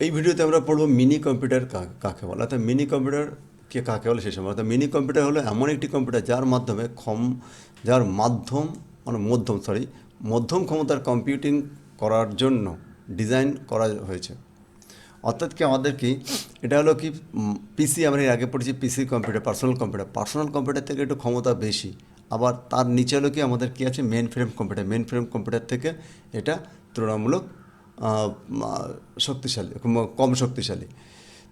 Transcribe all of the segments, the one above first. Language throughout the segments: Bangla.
এই ভিডিওতে আমরা পড়বো মিনি কম্পিউটার কাকে বলে, অর্থাৎ মিনি কম্পিউটার কে কাকে বলে সেই সময়। অর্থাৎ মিনি কম্পিউটার হলো এমন একটি কম্পিউটার যার মাধ্যম মানে মধ্যম ক্ষমতার কম্পিউটিং করার জন্য ডিজাইন করা হয়েছে। অর্থাৎ কি আমাদের কি এটা হলো কি পিসি, আমরা এর আগে পড়েছি পিসি কম্পিউটার, পার্সোনাল কম্পিউটার থেকে একটু ক্ষমতা বেশি। আবার তার নিচে হলো কি আমাদের কি আছে মেন ফ্রেম কম্পিউটার থেকে এটা তুলনামূলক শক্তিশালী, কম শক্তিশালী।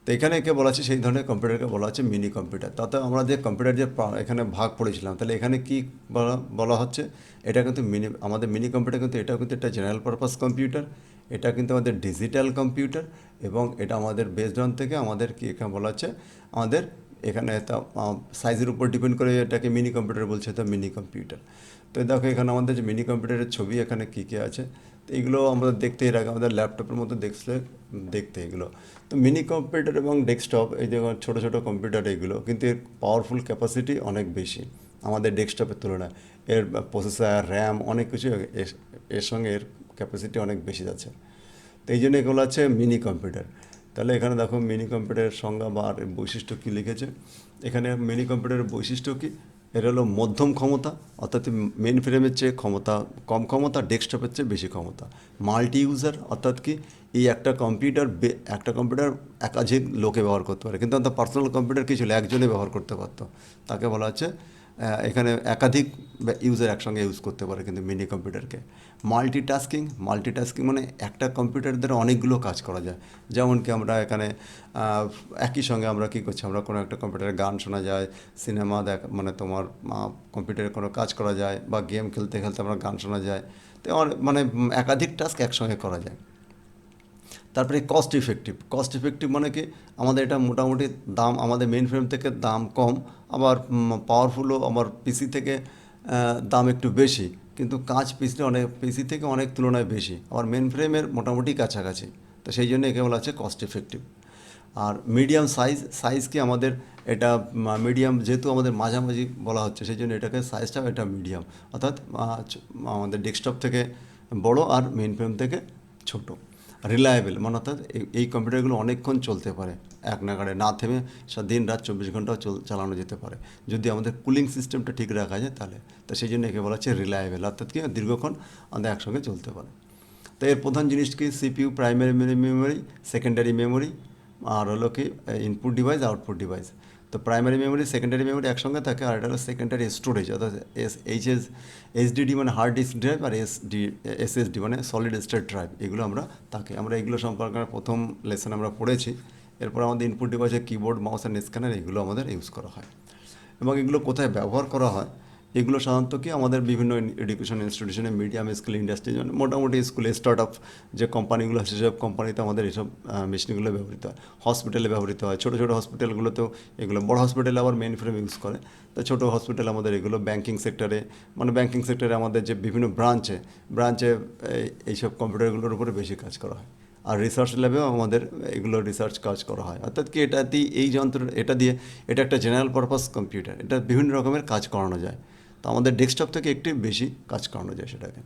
তো এখানে একে বলা আছে সেই ধরনের কম্পিউটারকে বলা হচ্ছে মিনি কম্পিউটার। তাতে আমরা যে কম্পিউটার এখানে ভাগ পড়েছিলাম, তাহলে এখানে কি বলা হচ্ছে, এটা কিন্তু আমাদের মিনি কম্পিউটার কিন্তু এটাও কিন্তু একটা জেনারেল পারপাস কম্পিউটার, এটা কিন্তু আমাদের ডিজিটাল কম্পিউটার, এবং এটা আমাদের বেসড অন থেকে আমাদের কি এখানে বলা হচ্ছে আমাদের এখানে সাইজের উপর ডিপেন্ড করে এটাকে মিনি কম্পিউটার বলছে, তো মিনি কম্পিউটার। তো দেখো এখানে আমাদের যে মিনি কম্পিউটারের ছবি এখানে কী কী আছে, তো এগুলো আমরা দেখতে এর আগে আমাদের ল্যাপটপের মতো দেখতে এগুলো। তো মিনি কম্পিউটার এবং ডেস্কটপ, এই যে ছোটো ছোটো কম্পিউটার, এগুলো কিন্তু এর পাওয়ারফুল ক্যাপাসিটি অনেক বেশি আমাদের ডেস্কটপের তুলনায়। এর প্রসেসর, র্যাম, অনেক কিছু এর সঙ্গে এর ক্যাপাসিটি অনেক বেশি আছে। তো এই জন্য এগুলো আছে মিনি কম্পিউটার। তাহলে এখানে দেখো মিনি কম্পিউটারের সংজ্ঞা বা এর বৈশিষ্ট্য কী লিখেছে। এখানে মিনি কম্পিউটারের বৈশিষ্ট্য কী, এর হলো মধ্যম ক্ষমতা, অর্থাৎ মেন ফ্রেমের চেয়ে কম ক্ষমতা, ডেস্কটপের চেয়ে বেশি ক্ষমতা। মাল্টি ইউজার, অর্থাৎ কি এই একটা কম্পিউটার একাধিক লোকে ব্যবহার করতে পারে, কিন্তু আমাদের পার্সোনাল কম্পিউটার কী ছিল, একজনে ব্যবহার করতে পারতো, তাকে বলা হচ্ছে এখানে একাধিক ইউজার একসঙ্গে ইউজ করতে পারে কিন্তু মিনি কম্পিউটারকে। মাল্টিটাস্কিং মানে একটা কম্পিউটার দ্বারা অনেকগুলো কাজ করা যায়। যেমন কি আমরা এখানে একই সঙ্গে আমরা কী করছি, আমরা কোনো একটা কম্পিউটারে গান শোনা যায়, সিনেমা মানে তোমার কম্পিউটারে কোনো কাজ করা যায়, বা গেম খেলতে খেলতে আমরা গান শোনা যায়। তো মানে একাধিক টাস্ক একসঙ্গে করা যায়। তারপরে কস্ট ইফেক্টিভ মানে কি আমাদের এটা মোটামুটি দাম আমাদের মেন ফ্রেম থেকে দাম কম, আবার পাওয়ারফুলও আমার পিসি থেকে দাম একটু বেশি, কিন্তু কাজ পিসি থেকে অনেক তুলনায় বেশি, আবার মেন ফ্রেমের মোটামুটি কাছাকাছি। তো সেই জন্য একে বলা হচ্ছে কস্ট ইফেক্টিভ। আর মিডিয়াম সাইজ কি আমাদের এটা মিডিয়াম, যেহেতু আমাদের মাঝামাঝি বলা হচ্ছে সেই জন্য এটাকে সাইজটাও এটা মিডিয়াম, অর্থাৎ আমাদের ডেস্কটপ থেকে বড় আর মেন ফ্রেম থেকে ছোট। রিলায়েবল মানে অর্থাৎ এই কম্পিউটারগুলো অনেকক্ষণ চলতে পারে, এক নাগাড়ে না থেমে দিন রাত 24 ঘন্টাও চালানো যেতে পারে, যদি আমাদের কুলিং সিস্টেমটা ঠিক রাখা যায় তাহলে। তো সেই জন্য একে বলা হচ্ছে রিলায়েবল, অর্থাৎ কি দীর্ঘক্ষণ আমাদের একসঙ্গে চলতে পারে। তো এর প্রধান জিনিস কি, CPU, primary memory, secondary memory, আর হলো কি ইনপুট ডিভাইস, আউটপুট ডিভাইস। তো প্রাইমারি মেমোরি, সেকেন্ডারি মেমোরি একসঙ্গে থাকে, আর এটা হলো সেকেন্ডারি স্টোরেজ, অর্থাৎ এইচডিডি মানে হার্ড ডিস্ক ড্রাইভ, আর এসএসডি মানে সলিড স্টেট ড্রাইভ, এগুলো আমরা এগুলো সম্পর্কে প্রথম লেসন আমরা পড়েছি। এরপর আমাদের ইনপুট ডিভাইসে কিবোর্ড, মাউস অ্যান্ড স্ক্যানার, এগুলো আমাদের ইউজ করা হয়। এবং এগুলো কোথায় ব্যবহার করা হয়, এগুলো সাধারণত কি আমাদের বিভিন্ন এডুকেশন ইনস্টিটিউশনে, মিডিয়াম স্কুল, ইন্ডাস্ট্রি, মোটামুটি স্কুলে, স্টার্টআপ যে কোম্পানিগুলো আছে সেসব কোম্পানিতে আমাদের এইসব মেশিনগুলো ব্যবহৃত হয়। হসপিটালে ব্যবহৃত হয়, ছোটো ছোটো হসপিটালগুলোতেও এগুলো, বড় হসপিটালে আবার মেন ফ্রেম ইউজ করে। তো ছোটো হসপিটাল আমাদের এগুলো ব্যাঙ্কিং সেক্টরে আমাদের যে বিভিন্ন ব্রাঞ্চে এইসব কম্পিউটারগুলোর উপরে বেশি কাজ করা হয়। আর রিসার্চ ল্যাবেও আমাদের এগুলো রিসার্চ কাজ করা হয়, অর্থাৎ কি এটা একটা জেনারেল পারপাস কম্পিউটার, এটা বিভিন্ন রকমের কাজ করানো যায়। তো আমাদের ডেস্কটপ থেকে একটু বেশি কাজ করানো যায় সেটাকে।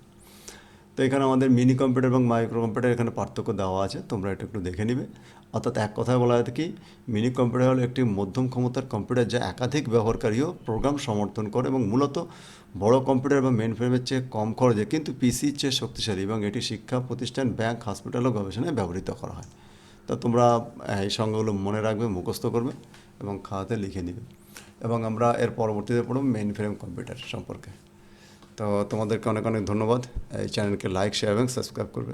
তো এখানে আমাদের মিনি কম্পিউটার এবং মাইক্রো কম্পিউটার এখানে পার্থক্য দেওয়া আছে, তোমরা এটা একটু দেখে নিবে। অর্থাৎ এক কথায় বলা যায় কি, মিনি কম্পিউটার হলো একটি মধ্যম ক্ষমতার কম্পিউটার যা একাধিক ব্যবহারকারীও প্রোগ্রাম সমর্থন করে, এবং মূলত বড় কম্পিউটার বা মেন ফ্রেমের চেয়ে কম খরচে কিন্তু পিসির চেয়ে শক্তিশালী, এবং এটি শিক্ষা প্রতিষ্ঠান, ব্যাংক, হসপিটাল ও গবেষণায় ব্যবহৃত করা হয়। তো তোমরা এই সংজ্ঞাগুলো মনে রাখবে, মুখস্থ করবে এবং খাতাতে লিখে নিবে। এবং আমরা এর পরবর্তীতে পড়ব মেইন ফ্রেম কম্পিউটার সম্পর্কে। তো তোমাদেরকে অনেক অনেক ধন্যবাদ। এই চ্যানেলকে লাইক, শেয়ার এবং সাবস্ক্রাইব করবে।